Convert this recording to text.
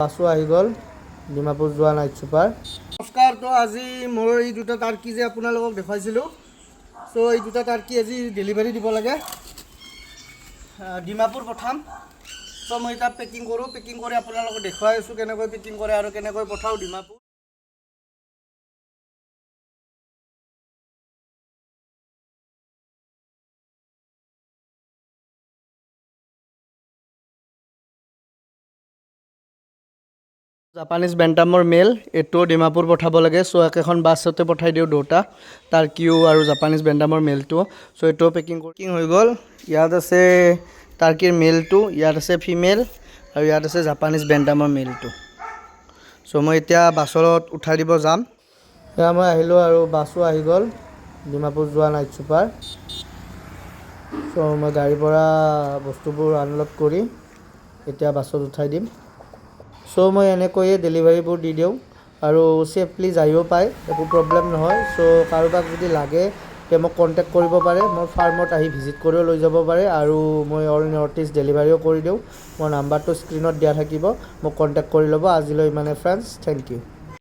বাছো আহি গ'ল ডিমাপুৰ যোৱা নাইট ছুপাৰ। নমস্কাৰ। তো আজি মোৰ এই দুটা টাৰ্কি যে আপোনালোকক দেখুৱাইছিলোঁ, চ' এই দুটা টাৰ্কি আজি ডেলিভাৰী দিব লাগে, ডিমাপুৰ পঠাম। চ' মই এতিয়া পেকিং কৰোঁ, পেকিং কৰি আপোনালোকক দেখুৱাই আছোঁ কেনেকৈ পেকিং কৰে আৰু কেনেকৈ পঠাওঁ ডিমাপুৰ। জাপানিজ বেণ্টামৰ মেল, এইটো ডিমাপুৰ পঠাব লাগে। চ' একেখন বাছতে পঠাই দিওঁ দুটা টাৰ্কিও আৰু জাপানিজ বেণ্টামৰ মেলটো। চ' এইটো পেকিং হৈ গ'ল। ইয়াত আছে টাৰ্কিৰ মেলটো, ইয়াত আছে ফিমেল আৰু ইয়াত আছে জাপানিজ বেণ্টামৰ মেলটো। চ' মই এতিয়া বাছত উঠাই দিব যাম। এতিয়া মই আহিলোঁ আৰু বাছো আহি গ'ল ডিমাপুৰ যোৱা নাইট ছুপাৰ। চ' মই গাড়ীৰ পৰা বস্তুবোৰ আনলোড কৰি এতিয়া বাছত উঠাই দিম। চ' মই এনেকৈয়ে ডেলিভাৰীবোৰ দি দিওঁ আৰু ছেফলি যায়ো পায়, একো প্ৰব্লেম নহয়। চ' কাৰোবাক যদি লাগে তে মোক কণ্টেক্ট কৰিব পাৰে, মোৰ ফাৰ্মত আহি ভিজিট কৰিও লৈ যাব পাৰে আৰু মই অল নৰ্থ ইষ্ট ডেলিভাৰীও কৰি দিওঁ। মোৰ নাম্বাৰটো স্ক্ৰীণত দিয়া থাকিব, মোক কণ্টেক্ট কৰি ল'ব। আজিলৈ ইমানে ফ্ৰেণ্ডছ, থেংক ইউ।